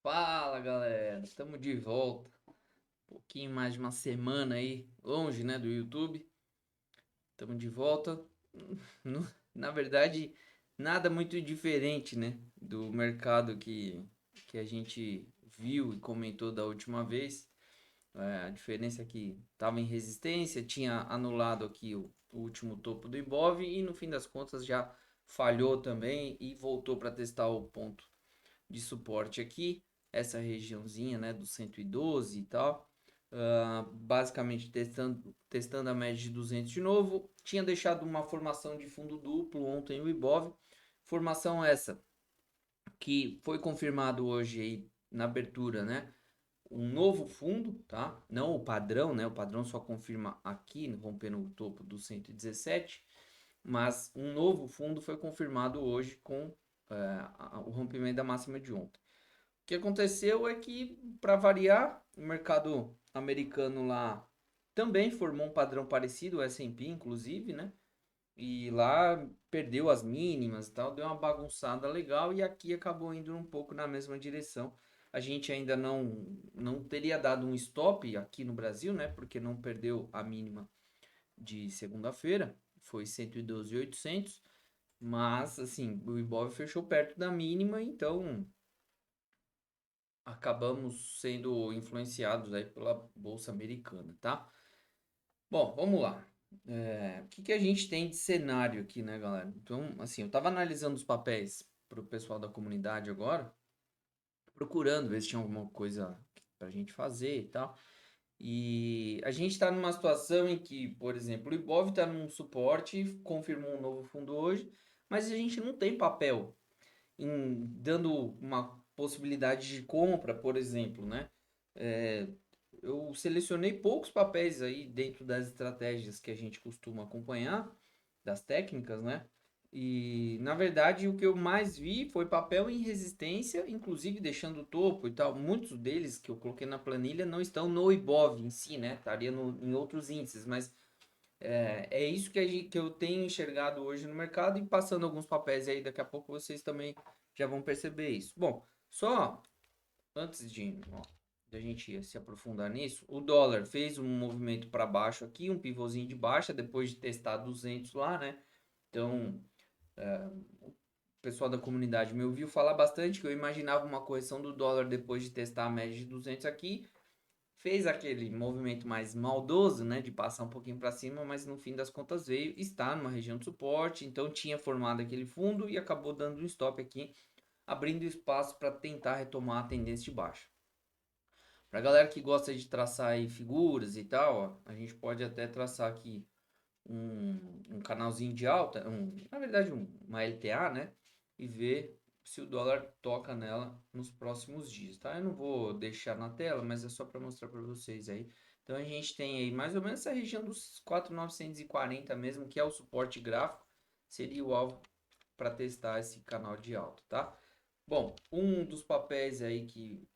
Fala galera, estamos de volta. Um pouquinho mais de uma semana aí, longe, né, do YouTube. Estamos de volta. Na verdade, nada muito diferente, né, do mercado que a gente viu e comentou da última vez. A diferença é que estava em resistência, tinha anulado aqui o último topo do Ibov e no fim das contas já falhou também e voltou para testar o ponto de suporte aqui, essa regiãozinha, né, do 112 e tal. Basicamente testando a média de 200 de novo. Tinha deixado uma formação de fundo duplo ontem o Ibov. Formação essa que foi confirmado hoje aí na abertura, né? Um novo fundo, tá? Não o padrão, né? O padrão só confirma aqui, rompendo o topo do 117, mas um novo fundo foi confirmado hoje com o rompimento da máxima de ontem. O que aconteceu é que, para variar, o mercado americano lá também formou um padrão parecido, o S&P inclusive, né? E lá perdeu as mínimas e tal, deu uma bagunçada legal e aqui acabou indo um pouco na mesma direção. A gente ainda não teria dado um stop aqui no Brasil, né? Porque não perdeu a mínima de segunda-feira, foi 112.800, mas assim, o Ibov fechou perto da mínima, então acabamos sendo influenciados aí pela bolsa americana, tá? Bom, vamos lá. O que que a gente tem de cenário aqui, né, galera? Então, assim, eu tava analisando os papéis pro pessoal da comunidade agora, procurando ver se tinha alguma coisa pra gente fazer e tal. E a gente tá numa situação em que, por exemplo, o Ibov tá num suporte, confirmou um novo fundo hoje, mas a gente não tem papel dando uma possibilidade de compra, por exemplo, né? É, eu selecionei poucos papéis aí dentro das estratégias que a gente costuma acompanhar, das técnicas, né? E na verdade o que eu mais vi foi papel em resistência, inclusive deixando o topo e tal. Muitos deles que eu coloquei na planilha não estão no Ibov em si, né? Estaria em outros índices, mas é isso que eu tenho enxergado hoje no mercado e passando alguns papéis aí, daqui a pouco vocês também já vão perceber isso. Bom, só antes de a gente se aprofundar nisso, o dólar fez um movimento para baixo aqui, um pivôzinho de baixa, depois de testar 200 lá, né? Então, o pessoal da comunidade me ouviu falar bastante que eu imaginava uma correção do dólar depois de testar a média de 200 aqui, fez aquele movimento mais maldoso, né, de passar um pouquinho para cima, mas no fim das contas veio, está numa região de suporte, então tinha formado aquele fundo e acabou dando um stop aqui, abrindo espaço para tentar retomar a tendência de baixa. Para galera que gosta de traçar aí figuras e tal, ó, a gente pode até traçar aqui um canalzinho de alta, na verdade uma LTA, né? E ver se o dólar toca nela nos próximos dias, tá? Eu não vou deixar na tela, mas é só para mostrar para vocês aí. Então a gente tem aí mais ou menos essa região dos 4.940 mesmo, que é o suporte gráfico, seria o alvo para testar esse canal de alta, tá? Bom, um dos papéis aí que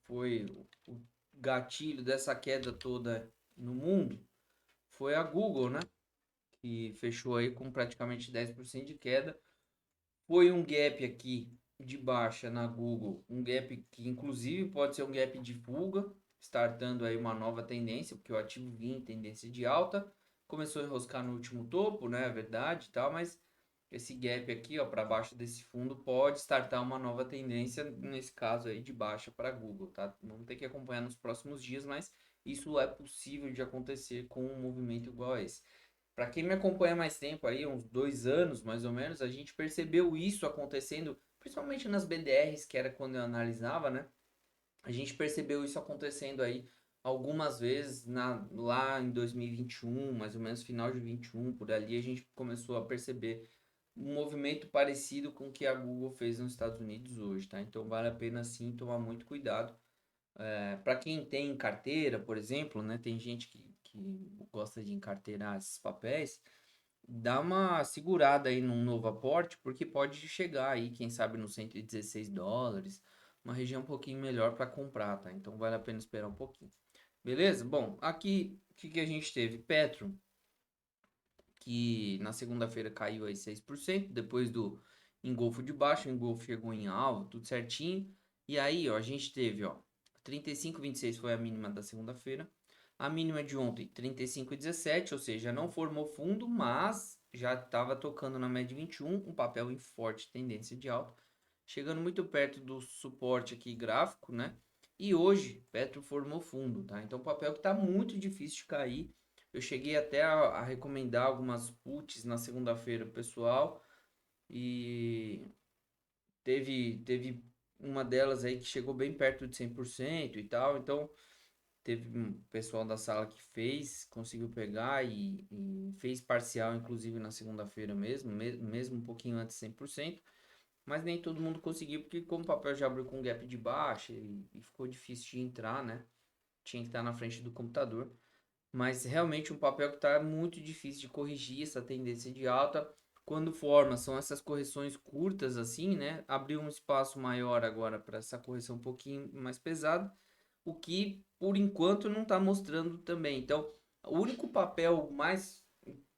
foi o gatilho dessa queda toda no mundo foi a Google, né? Que fechou aí com praticamente 10% de queda. Foi um gap aqui de baixa na Google, um gap que inclusive pode ser um gap de fuga, startando aí uma nova tendência, porque o ativo vinha em tendência de alta, começou a enroscar no último topo, né, é verdade e tal, mas esse gap aqui, ó, para baixo desse fundo pode startar uma nova tendência, nesse caso aí de baixa para Google, tá? Vamos ter que acompanhar nos próximos dias, mas isso é possível de acontecer com um movimento igual a esse. Para quem me acompanha mais tempo aí, uns 2 anos mais ou menos, a gente percebeu isso acontecendo, principalmente nas BDRs, que era quando eu analisava, né? A gente percebeu isso acontecendo aí algumas vezes lá em 2021, mais ou menos final de 21, por ali a gente começou a perceber um movimento parecido com o que a Google fez nos Estados Unidos hoje, tá? Então vale a pena sim tomar muito cuidado. Para quem tem carteira, por exemplo, né? Tem gente que gosta de encarteirar esses papéis, dá uma segurada aí num novo aporte, porque pode chegar aí, quem sabe, nos 116 dólares, uma região um pouquinho melhor para comprar, tá? Então vale a pena esperar um pouquinho. Beleza? Bom, aqui o que a gente teve? Petro, que na segunda-feira caiu aí 6%, depois do engolfo de baixo, o engolfo chegou em alvo, tudo certinho. E aí, ó, a gente teve, ó, 35,26 foi a mínima da segunda-feira. A mínima de ontem, 35,17, ou seja, não formou fundo, mas já estava tocando na média 21, um papel em forte tendência de alta, chegando muito perto do suporte aqui gráfico, né? E hoje, Petro formou fundo, tá? Então, papel que está muito difícil de cair. Eu cheguei até a recomendar algumas puts na segunda-feira, pessoal, e teve uma delas aí que chegou bem perto de 100% e tal. Então, teve um pessoal da sala que fez, conseguiu pegar e fez parcial, inclusive na segunda-feira mesmo, mesmo um pouquinho antes de 100%. Mas nem todo mundo conseguiu, porque como o papel já abriu com gap de baixa e ficou difícil de entrar, né? Tinha que estar na frente do computador. Mas realmente um papel que está muito difícil de corrigir essa tendência de alta. Quando forma, são essas correções curtas assim, né? Abriu um espaço maior agora para essa correção um pouquinho mais pesada, o que por enquanto não está mostrando também. Então, o único papel mais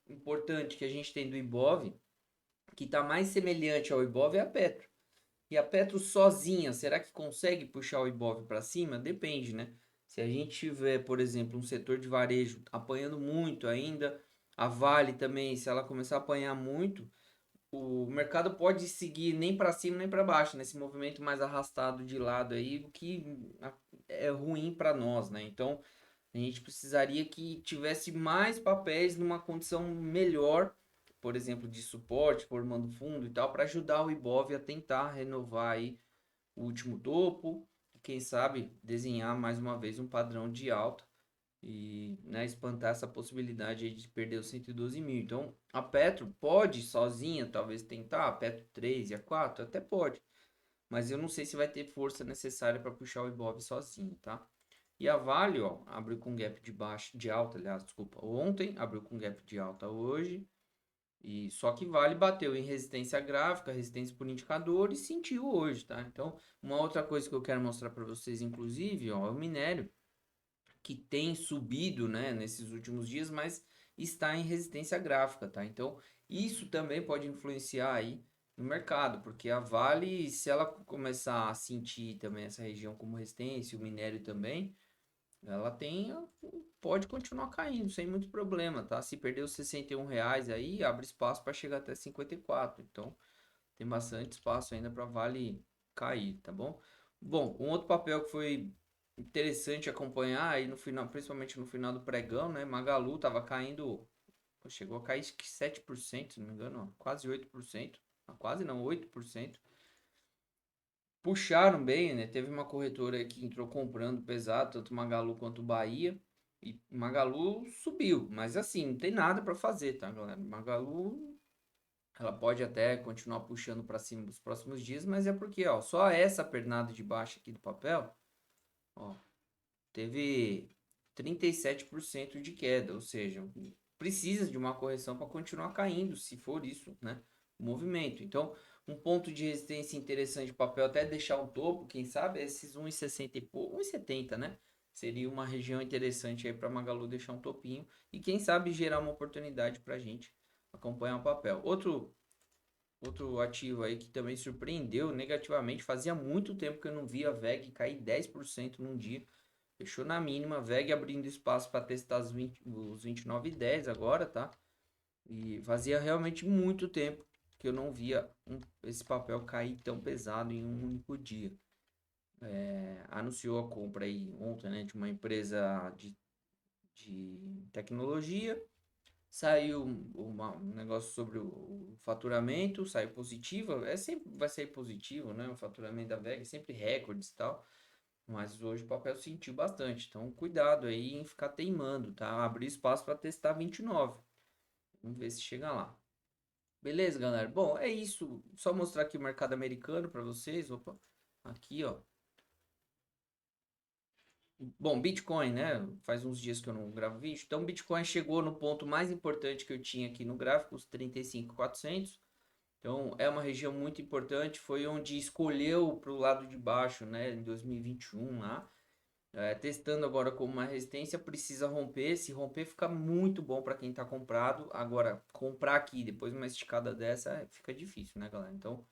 importante que a gente tem do Ibov, que está mais semelhante ao Ibov, é a Petro. E a Petro sozinha, será que consegue puxar o Ibov para cima? Depende, né? Se a gente tiver, por exemplo, um setor de varejo apanhando muito ainda, a Vale também, se ela começar a apanhar muito, o mercado pode seguir nem para cima nem para baixo, nesse movimento mais arrastado de lado aí, o que é ruim para nós, né? Então, a gente precisaria que tivesse mais papéis numa condição melhor, por exemplo, de suporte, formando fundo e tal, para ajudar o Ibov a tentar renovar aí o último topo, e quem sabe desenhar mais uma vez um padrão de alta e, né, espantar essa possibilidade aí de perder os 112 mil. Então, a Petro pode sozinha talvez tentar, a Petro 3 e a 4 até pode, mas eu não sei se vai ter força necessária para puxar o Ibov sozinho, tá? E a Vale, ó, abriu com gap de baixo, de alta, aliás, desculpa, ontem, abriu com gap de alta hoje, e só que Vale bateu em resistência gráfica, resistência por indicador e sentiu hoje, tá? Então, uma outra coisa que eu quero mostrar para vocês, inclusive, ó, é o minério, que tem subido, né, nesses últimos dias, mas está em resistência gráfica, tá? Então, isso também pode influenciar aí no mercado, porque a Vale, se ela começar a sentir também essa região como resistência, o minério também, ela tem, pode continuar caindo sem muito problema, tá? Se perder os R$ 61 aí, abre espaço para chegar até 54. Então, tem bastante espaço ainda para Vale cair, tá bom? Bom, um outro papel que foi interessante acompanhar aí no final, principalmente no final do pregão, né? Magalu tava caindo, chegou a cair acho que 7%, se não me engano, ó, quase 8%. Quase não, 8%. Puxaram bem, né? Teve uma corretora que entrou comprando pesado, tanto Magalu quanto Bahia. E Magalu subiu, mas assim, não tem nada para fazer, tá, galera? Magalu, ela pode até continuar puxando para cima nos próximos dias, mas é porque, ó, só essa pernada de baixo aqui do papel, ó, teve 37% de queda, ou seja, precisa de uma correção para continuar caindo, se for isso, né? O movimento. Então, um ponto de resistência interessante de papel, até deixar um topo, quem sabe, é esses 1,60 e pouco, 1,70, né? Seria uma região interessante aí para Magalu deixar um topinho e quem sabe gerar uma oportunidade para a gente acompanhar o papel. Outro ativo aí que também surpreendeu negativamente, fazia muito tempo que eu não via a VEG cair 10% num dia. Fechou na mínima, VEG abrindo espaço para testar os 29,10 agora, tá? E fazia realmente muito tempo que eu não via esse papel cair tão pesado em um único dia. Anunciou a compra aí ontem, né, de uma empresa de tecnologia. Saiu um negócio sobre o faturamento, saiu positivo. Sempre vai sair positivo, né? O faturamento da VEG, sempre recordes e tal. Mas hoje o papel sentiu bastante. Então, cuidado aí em ficar teimando, tá? Abrir espaço para testar 29. Vamos ver se chega lá. Beleza, galera? Bom, é isso. Só mostrar aqui o mercado americano para vocês. Opa, aqui, ó. Bom, Bitcoin, né? Faz uns dias que eu não gravo vídeo. Então, Bitcoin chegou no ponto mais importante que eu tinha aqui no gráfico, os 35.400. Então, é uma região muito importante. Foi onde escolheu para o lado de baixo, né? Em 2021 lá. Testando agora como uma resistência, precisa romper. Se romper, fica muito bom para quem está comprado. Agora, comprar aqui depois de uma esticada dessa fica difícil, né, galera? Então,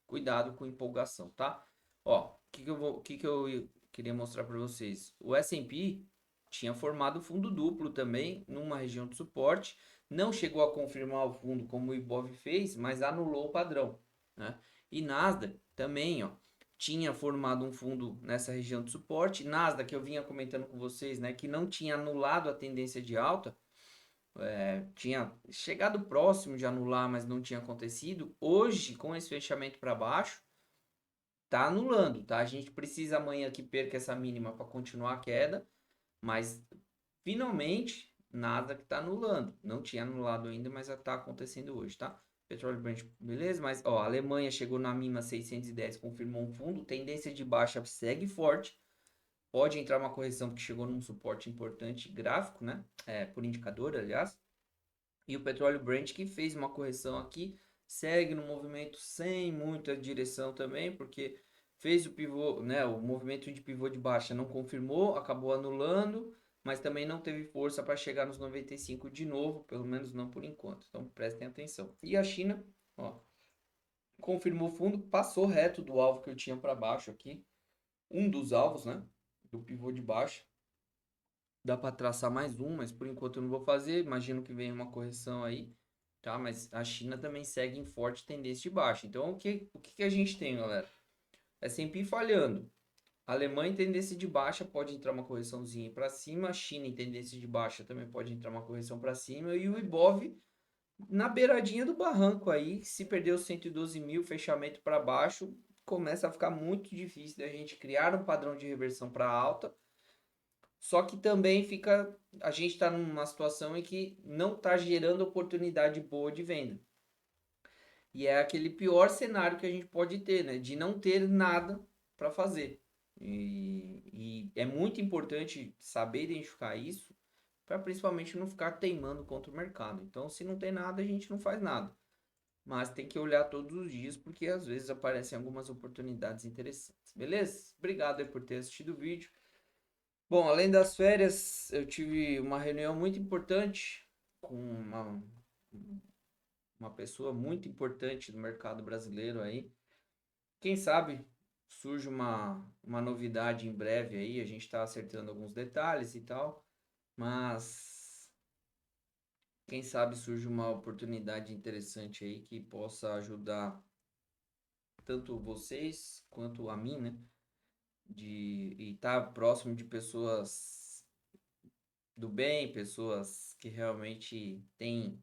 cuidado com empolgação, tá? Ó, o que que eu queria mostrar para vocês? O S&P tinha formado fundo duplo também numa região de suporte, não chegou a confirmar o fundo como o Ibov fez, mas anulou o padrão, né? E Nasdaq também, ó, tinha formado um fundo nessa região de suporte. Nasdaq que eu vinha comentando com vocês, né, que não tinha anulado a tendência de alta, tinha chegado próximo de anular, mas não tinha acontecido. Hoje, com esse fechamento para baixo, tá anulando, tá? A gente precisa amanhã que perca essa mínima para continuar a queda, mas finalmente nada que tá anulando. Não tinha anulado ainda, mas já tá acontecendo hoje, tá? Petróleo Brent, beleza? Mas ó, a Alemanha chegou na mínima 610, confirmou um fundo, tendência de baixa segue forte. Pode entrar uma correção porque chegou num suporte importante gráfico, né? Por indicador, aliás. E o petróleo Brent que fez uma correção aqui, segue no movimento sem muita direção também, porque fez o pivô, né, o movimento de pivô de baixa não confirmou, acabou anulando, mas também não teve força para chegar nos 95 de novo, pelo menos não por enquanto. Então prestem atenção. E a China, ó, confirmou o fundo, passou reto do alvo que eu tinha para baixo aqui, um dos alvos, né, do pivô de baixa. Dá para traçar mais um, mas por enquanto eu não vou fazer. Imagino que venha uma correção aí, tá? Mas a China também segue em forte tendência de baixa. Então, o que que a gente tem, galera? S&P falhando. Alemanha em tendência de baixa, pode entrar uma correçãozinha para cima. China em tendência de baixa também pode entrar uma correção para cima. E o Ibov na beiradinha do barranco aí. Se perder os 112 mil, fechamento para baixo, começa a ficar muito difícil da gente criar um padrão de reversão para alta. Só que também fica, a gente está numa situação em que não está gerando oportunidade boa de venda. E é aquele pior cenário que a gente pode ter, né? De não ter nada para fazer. E é muito importante saber identificar isso para principalmente não ficar teimando contra o mercado. Então, se não tem nada, a gente não faz nada. Mas tem que olhar todos os dias porque às vezes aparecem algumas oportunidades interessantes. Beleza? Obrigado aí por ter assistido o vídeo. Bom, além das férias, eu tive uma reunião muito importante com uma pessoa muito importante do mercado brasileiro aí. Quem sabe surge uma novidade em breve aí, a gente está acertando alguns detalhes e tal, mas quem sabe surge uma oportunidade interessante aí que possa ajudar tanto vocês quanto a mim, né? De estar próximo de pessoas do bem, pessoas que realmente têm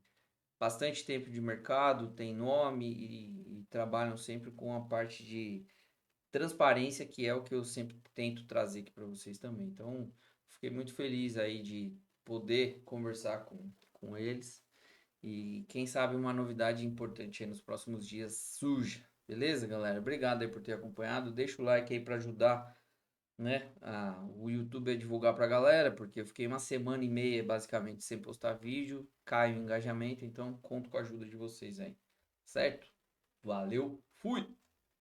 bastante tempo de mercado, têm nome e trabalham sempre com a parte de transparência, que é o que eu sempre tento trazer aqui para vocês também. Então, fiquei muito feliz aí de poder conversar com eles e quem sabe uma novidade importante aí nos próximos dias surja. Beleza, galera? Obrigado aí por ter acompanhado. Deixa o like aí para ajudar, né, o YouTube a divulgar pra galera, porque eu fiquei uma semana e meia basicamente sem postar vídeo, cai o engajamento, então conto com a ajuda de vocês aí, certo? Valeu, fui!